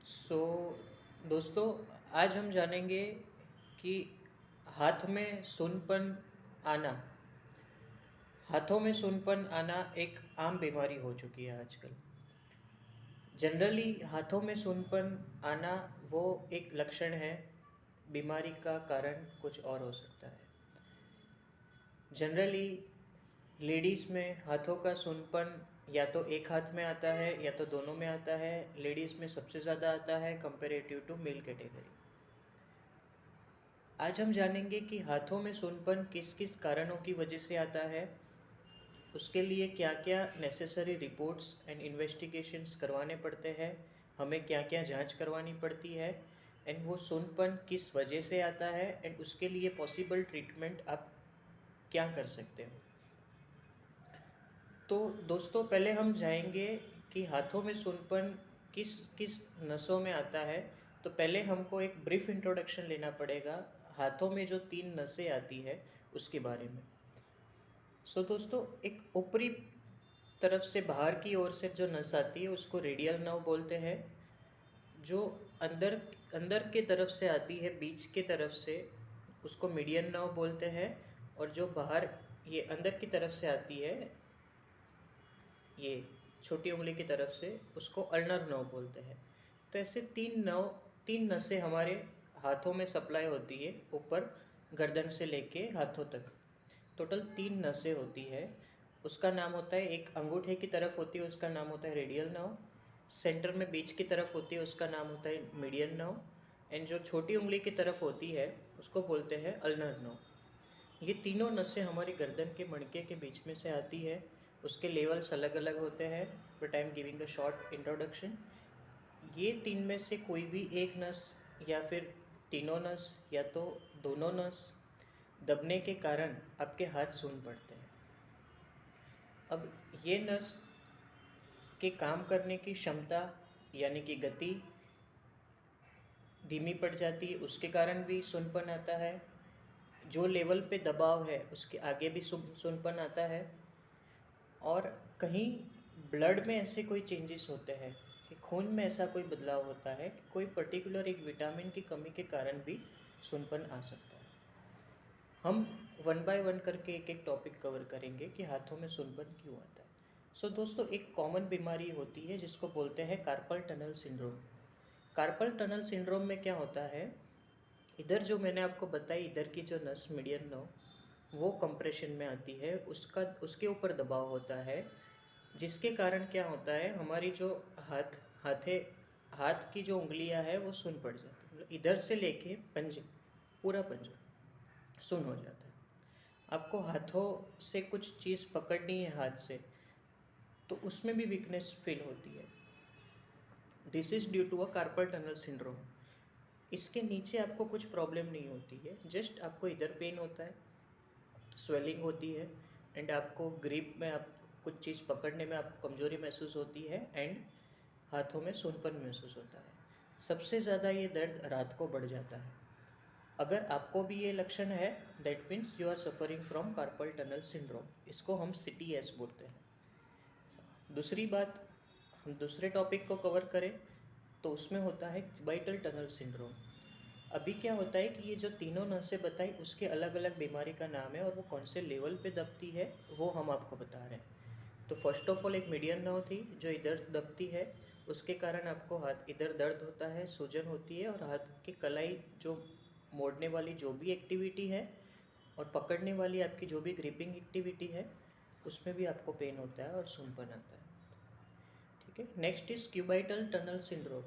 सो दोस्तों, आज हम जानेंगे कि हाथ में सूनपन आना हाथों में सूनपन आना एक आम बीमारी हो चुकी है आजकल। जनरली हाथों में सूनपन आना वो एक लक्षण है, बीमारी का कारण कुछ और हो सकता है। जनरली लेडीज़ में हाथों का सूनपन या तो एक हाथ में आता है या तो दोनों में आता है। लेडीज़ में सबसे ज़्यादा आता है कंपेरेटिव टू मेल कैटेगरी। आज हम जानेंगे कि हाथों में सूनपन किस किस कारणों की वजह से आता है, उसके लिए क्या क्या नेसेसरी रिपोर्ट्स एंड इन्वेस्टिगेशंस करवाने पड़ते हैं, हमें क्या क्या जांच करवानी पड़ती है, एंड वो सूनपन किस वजह से आता है, एंड उसके लिए पॉसिबल ट्रीटमेंट आप क्या कर सकते हो। तो दोस्तों, पहले हम जाएंगे कि हाथों में सूनपन किस किस नसों में आता है। तो पहले हमको एक ब्रीफ इंट्रोडक्शन लेना पड़ेगा हाथों में जो 3 नसें आती है उसके बारे में। दोस्तों, एक ऊपरी तरफ से बाहर की ओर से जो नस आती है उसको रेडियल नर्व बोलते हैं। जो अंदर अंदर के तरफ से आती है बीच के तरफ से उसको मीडियन नर्व बोलते हैं। और जो बाहर ये अंदर की तरफ से आती है, ये छोटी उंगली की तरफ से, उसको अल्नर नर्व बोलते हैं। तो ऐसे 3 नसें हमारे हाथों में सप्लाई होती है, ऊपर गर्दन से लेके हाथों तक। टोटल 3 नसें होती है। उसका नाम होता है, एक अंगूठे की तरफ होती है उसका नाम होता है रेडियल नर्व, सेंटर में बीच की तरफ होती है उसका नाम होता है मीडियन नर्व, एंड जो छोटी उंगली की तरफ होती है उसको बोलते हैं अल्नर नर्व। ये तीनों नसें हमारी गर्दन के मणके के बीच में से आती है। उसके लेवल्स अलग अलग होते हैं, but I am giving a short introduction. ये 3 में से कोई भी एक नस या फिर तीनों नस या तो दोनों नस दबने के कारण आपके हाथ सून पड़ते हैं। अब ये नस के काम करने की क्षमता यानी कि गति धीमी पड़ जाती है, उसके कारण भी सूनपन आता है। जो लेवल पे दबाव है उसके आगे भी सूनपन आता है। और कहीं ब्लड में ऐसे कोई चेंजेस होते हैं कि खून में ऐसा कोई बदलाव होता है कि कोई पर्टिकुलर एक विटामिन की कमी के कारण भी सूनपन आ सकता है। हम 1 बाय 1 करके एक एक टॉपिक कवर करेंगे कि हाथों में सूनपन क्यों आता है। दोस्तों, एक कॉमन बीमारी होती है जिसको बोलते हैं carpel tunnel syndrome. Carpel tunnel syndrome में क्या होता है, इधर जो मैंने आपको बताई, इधर की जो नस मीडियन नर्व वो कंप्रेशन में आती है, उसके ऊपर दबाव होता है, जिसके कारण क्या होता है, हमारी जो हाथ की जो उंगलियां है वो सुन पड़ जाती है। मतलब इधर से लेके पंजे, पूरा पंजा सुन हो जाता है। आपको हाथों से कुछ चीज़ पकड़नी है हाथ से, तो उसमें भी वीकनेस फील होती है। This is due to a carpal tunnel syndrome. इसके नीचे आपको कुछ प्रॉब्लम नहीं होती है, जस्ट आपको इधर पेन होता है, स्वेलिंग होती है, एंड आपको ग्रिप में, आप कुछ चीज़ पकड़ने में आपको कमज़ोरी महसूस होती है, एंड हाथों में सूनपन महसूस होता है। सबसे ज़्यादा ये दर्द रात को बढ़ जाता है। अगर आपको भी ये लक्षण है, that means you are suffering from carpal tunnel syndrome. इसको हम CTS बोलते हैं। दूसरी बात, हम दूसरे टॉपिक को कवर करें तो उसमें होता है क्यूबाइटल टनल सिंड्रोम। अभी क्या होता है कि ये जो तीनों नसें बताई उसके अलग अलग बीमारी का नाम है, और वो कौन से लेवल पे दबती है वो हम आपको बता रहे हैं। तो फर्स्ट ऑफ ऑल, एक मीडियन नर्व थी जो इधर दबती है, उसके कारण आपको हाथ इधर दर्द होता है, सूजन होती है, और हाथ की कलाई जो मोड़ने वाली जो भी एक्टिविटी है और पकड़ने वाली आपकी जो भी ग्रिपिंग एक्टिविटी है उसमें भी आपको पेन होता है और सूनपन आता है। ठीक है, next is cubital tunnel syndrome.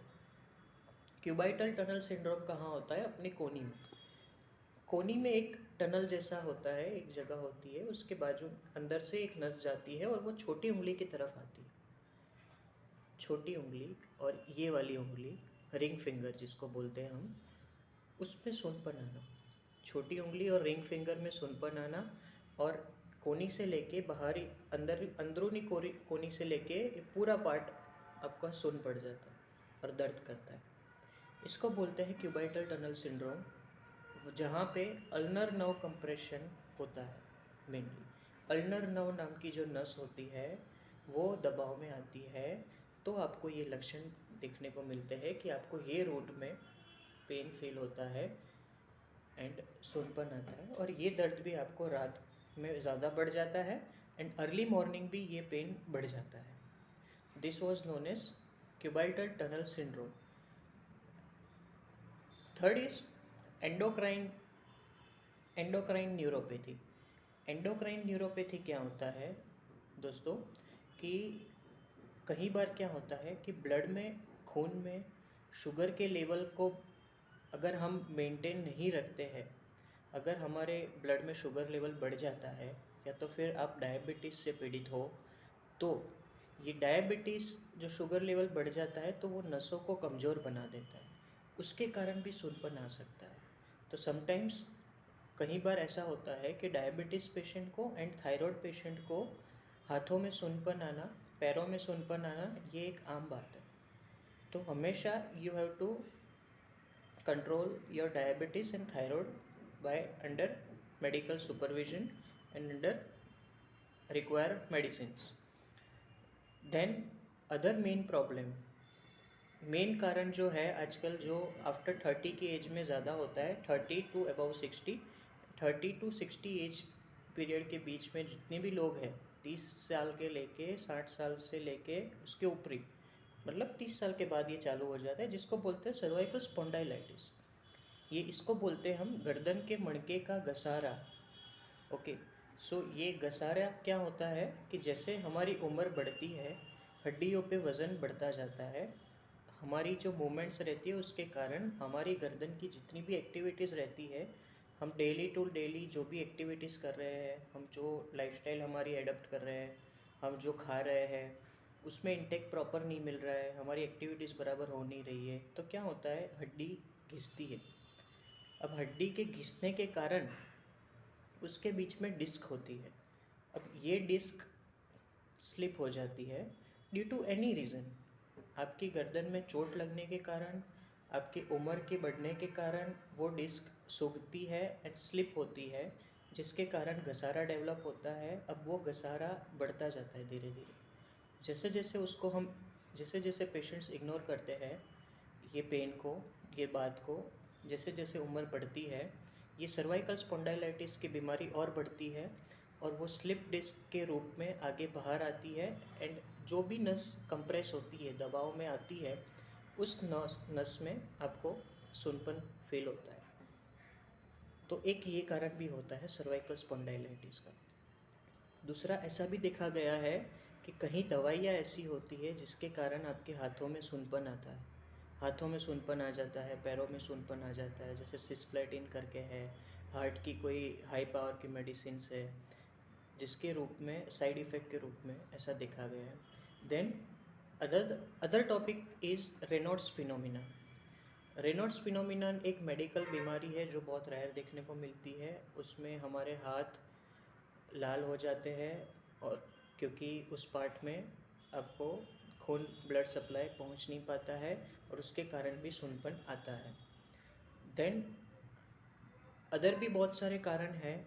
Cubital tunnel syndrome कहाँ होता है, अपनी कोनी में। कोनी में एक टनल जैसा होता है, एक जगह होती है, उसके बाजू अंदर से एक नस जाती है और वो छोटी उंगली की तरफ आती है। छोटी उंगली और ये वाली उंगली, रिंग फिंगर जिसको बोलते हैं हम, उसमें सूनपन आना। छोटी उंगली और रिंग फिंगर में सूनपन आना, और कोनी से लेके बाहरी अंदरूनी कोनी से लेके पूरा पार्ट आपका सुन पड़ जाता है और दर्द करता है। इसको बोलते हैं क्यूबाइटल टनल सिंड्रोम, जहाँ पे अल्नर नर्व कंप्रेशन होता है। मेनली अल्नर नर्व नाम की जो नस होती है वो दबाव में आती है, तो आपको ये लक्षण देखने को मिलते हैं कि आपको ये रूट में पेन फील होता है एंड सुनपन आता है, और ये दर्द भी आपको रात में ज़्यादा बढ़ जाता है एंड अर्ली मॉर्निंग भी ये पेन बढ़ जाता है. This was known as cubital tunnel syndrome. Third is endocrine neuropathy. Endocrine neuropathy क्या होता है दोस्तों, कि कई बार क्या होता है कि ब्लड में, खून में शुगर के लेवल को अगर हम मेंटेन नहीं रखते हैं, अगर हमारे ब्लड में शुगर लेवल बढ़ जाता है या तो फिर आप डायबिटीज़ से पीड़ित हो, तो ये डायबिटीज़ जो शुगर लेवल बढ़ जाता है तो वो नसों को कमज़ोर बना देता है, उसके कारण भी सूनपन आ सकता है. तो समटाइम्स कई बार ऐसा होता है कि डायबिटीज़ पेशेंट को एंड थायराइड पेशेंट को हाथों में सूनपन आना, पैरों में सूनपन आना, ये एक आम बात है. तो हमेशा you have to control your diabetes and thyroid by under medical supervision and under require medicines. Then other main problem, main कारण जो है आजकल जो आफ्टर 30 की एज में ज़्यादा होता है, 30 to above 60, 30 to 60 age period के बीच में जितने भी लोग हैं, 30 साल के लेके 60 साल से लेके उसके ऊपरी, मतलब 30 साल के बाद ये चालू हो जाता है, जिसको बोलते हैं सर्वाइकल स्पॉन्डाइलाइटिस. ये इसको बोलते हैं हम गर्दन के मणके का घसारा. ओके, सो ये घसारा क्या होता है कि जैसे हमारी उम्र बढ़ती है, हड्डियों पे वज़न बढ़ता जाता है, हमारी जो मूवमेंट्स रहती है उसके कारण हमारी गर्दन की जितनी भी एक्टिविटीज़ रहती है, हम डेली टू डेली जो भी एक्टिविटीज़ कर रहे हैं, हम जो लाइफस्टाइल हमारी एडप्ट कर रहे हैं, हम जो खा रहे हैं, उसमें इंटेक प्रॉपर नहीं मिल रहा है, हमारी एक्टिविटीज़ बराबर हो नहीं रही है, तो क्या होता है, हड्डी घिसती है. अब हड्डी के घिसने के कारण उसके बीच में डिस्क होती है. अब ये डिस्क स्लिप हो जाती है ड्यू टू एनी रीज़न. आपकी गर्दन में चोट लगने के कारण, आपकी उम्र के बढ़ने के कारण वो डिस्क सूखती है एंड स्लिप होती है, जिसके कारण घसारा डेवलप होता है. अब वो घसारा बढ़ता जाता है धीरे धीरे. जैसे जैसे पेशेंट्स इग्नोर करते हैं ये पेन को, ये बात को, जैसे जैसे उम्र बढ़ती है, ये सर्वाइकल स्पॉन्डाइलाइटिस की बीमारी और बढ़ती है और वो स्लिप डिस्क के रूप में आगे बाहर आती है एंड जो भी नस कंप्रेस होती है, दबाव में आती है, उस नस में आपको सूनपन फील होता है. तो एक ये कारण भी होता है सर्वाइकल स्पॉन्डाइलाइटिस का. दूसरा, ऐसा भी देखा गया है कि कहीं दवाइयाँ ऐसी होती है जिसके कारण आपके हाथों में सूनपन आता है. हाथों में सूनपन आ जाता है, पैरों में सूनपन आ जाता है, जैसे सिस्प्लेटिन करके है, हार्ट की कोई हाई पावर की मेडिसिन है, जिसके रूप में, साइड इफ़ेक्ट के रूप में ऐसा देखा गया है. Then other topic is Raynaud's phenomena. Raynaud's phenomena एक मेडिकल बीमारी है जो बहुत रेयर देखने को मिलती है. उसमें हमारे हाथ लाल हो जाते हैं और क्योंकि उस पार्ट में आपको खून, ब्लड सप्लाई पहुंच नहीं पाता है और उसके कारण भी सूनपन आता है. देन अदर भी बहुत सारे कारण हैं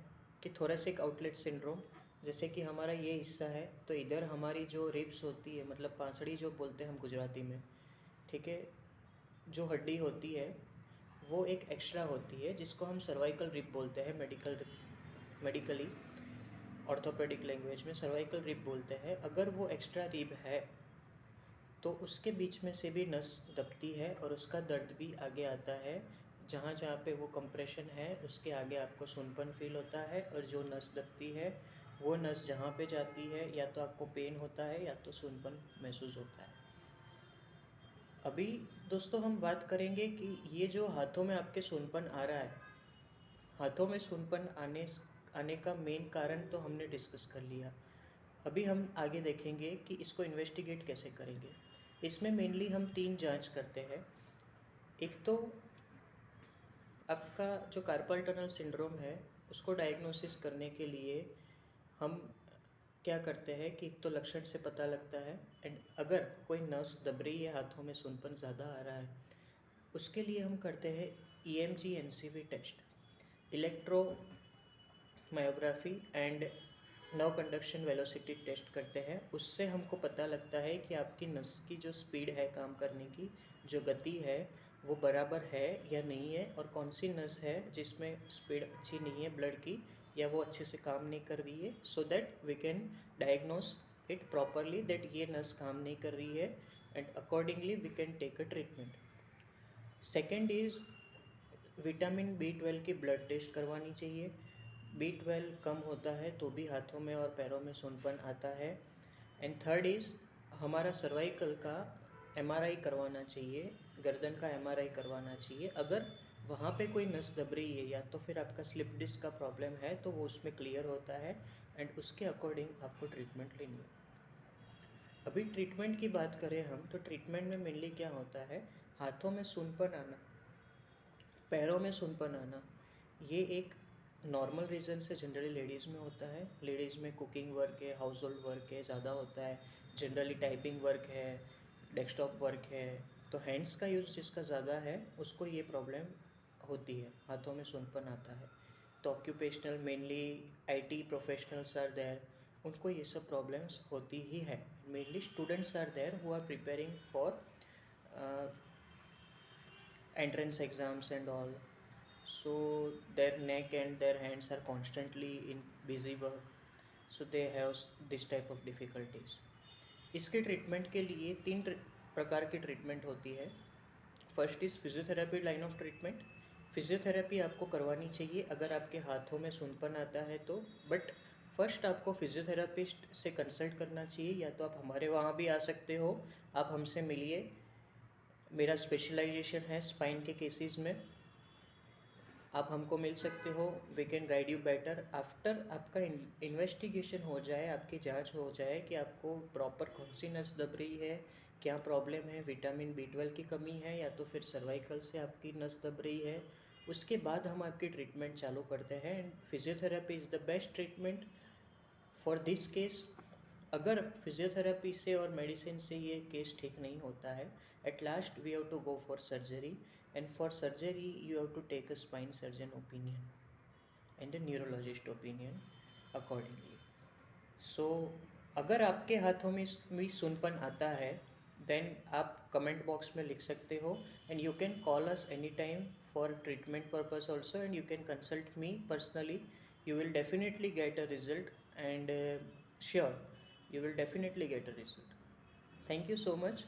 कि थोरेसिक आउटलेट सिंड्रोम, जैसे कि हमारा ये हिस्सा है तो इधर हमारी जो रिब्स होती है, मतलब पांसड़ी जो बोलते हैं हम गुजराती में, ठीक है, जो हड्डी होती है वो एक एक्स्ट्रा होती है जिसको हम सर्वाइकल रिब बोलते हैं. मेडिकली ऑर्थोपेडिक लैंग्वेज में सर्वाइकल रिब बोलते हैं. अगर वो एक्स्ट्रा रिब है तो उसके बीच में से भी नस दबती है और उसका दर्द भी आगे आता है. जहाँ जहाँ पे वो कंप्रेशन है उसके आगे आपको सूनपन फील होता है और जो नस दबती है वो नस जहाँ पे जाती है या तो आपको पेन होता है या तो सूनपन महसूस होता है. अभी दोस्तों हम बात करेंगे कि ये जो हाथों में आपके सूनपन आ रहा है, हाथों में सूनपन आने का मेन कारण तो हमने डिस्कस कर लिया. अभी हम आगे देखेंगे कि इसको इन्वेस्टिगेट कैसे करेंगे. इसमें मेनली हम 3 जांच करते हैं. एक तो आपका जो कार्पल टनल सिंड्रोम है उसको डायग्नोसिस करने के लिए हम क्या करते हैं कि एक तो लक्षण से पता लगता है एंड अगर कोई नस दब रही है, हाथों में सूनपन ज़्यादा आ रहा है, उसके लिए हम करते हैं EMG NCV test, electromyography and nerve conduction velocity test करते हैं, उससे हमको पता लगता है कि आपकी नस की जो स्पीड है काम करने की, जो गति है वो बराबर है या नहीं है, और कौन सी नस है जिसमें स्पीड अच्छी नहीं है ब्लड की, या वो अच्छे से काम नहीं कर रही है, so that we can diagnose it properly that ये नस काम नहीं कर रही है, and accordingly we can take a treatment. Second is vitamin B12 की ब्लड टेस्ट करवानी चाहिए। B12 कम होता है तो भी हाथों में और पैरों में सूनपन आता है। एंड थर्ड इज़ हमारा सर्वाइकल का MRI करवाना चाहिए, गर्दन का MRI करवाना चाहिए। अगर वहाँ पे कोई नस दब रही है या तो फिर आपका स्लिप डिस्क का प्रॉब्लम है तो वो उसमें क्लियर होता है, एंड उसके अकॉर्डिंग आपको ट्रीटमेंट लेनी है। अभी ट्रीटमेंट की बात करें हम, तो ट्रीटमेंट में मेनली क्या होता है, हाथों में सूनपन आना, पैरों में सूनपन आना, ये एक नॉर्मल रीज़न से जनरली लेडीज़ में होता है। लेडीज़ में कुकिंग वर्क है, हाउस होल्ड वर्क है, ज़्यादा होता है, जनरली टाइपिंग वर्क है, डेस्कटॉप वर्क है, तो हैंड्स का यूज़ जिसका ज़्यादा है उसको ये प्रॉब्लम होती है, हाथों में सूनपन आता है। तो occupational mainly IT professionals are there, उनको ये सब प्रॉब्लम्स होती ही है। Mainly students are there who are preparing for entrance exams and all, so their neck and their hands are constantly in busy work, so they have this type of difficulties. इसके treatment के लिए तीन प्रकार की treatment होती है। First is physiotherapy line of treatment. Physiotherapy आपको करवानी चाहिए अगर आपके हाथों में सूनपन आता है तो, बट फर्स्ट आपको फिजियोथेरापिस्ट से कंसल्ट करना चाहिए, या तो आप हमारे वहाँ भी आ सकते हो, आप हमसे मिलिए। मेरा स्पेशलाइजेशन है स्पाइन के केसेस में, आप हमको मिल सकते हो, we can guide you better. After आपका इन्वेस्टिगेशन हो जाए, आपकी जांच हो जाए कि आपको प्रॉपर कौन सी नस दब रही है, क्या प्रॉब्लम है, विटामिन B12 की कमी है या तो फिर सर्वाइकल से आपकी नस दब रही है, उसके बाद हम आपकी ट्रीटमेंट चालू करते हैं। And physiotherapy is the best treatment for this case. अगर फिजियोथेरेपी से और मेडिसिन से ये केस ठीक नहीं होता है, at last we have to go for surgery, and for surgery you have to take a spine surgeon opinion and a neurologist opinion accordingly. So अगर आपके हाथों में भी सूनपन आता है, देन आप कमेंट बॉक्स में लिख सकते हो, and you can call us any time for treatment purpose also, and you can consult me personally. You will definitely get a result, and sure, you will definitely get a result. Thank you so much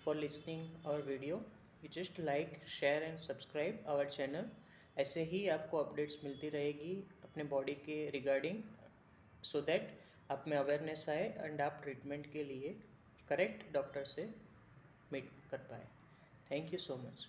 for listening our video. You just like, share and subscribe our channel. ऐसे ही आपको updates मिलती रहेगी अपने body के regarding, so that आप में awareness आए and आप ट्रीटमेंट के लिए करेक्ट डॉक्टर से मीट कर पाए। Thank you so much.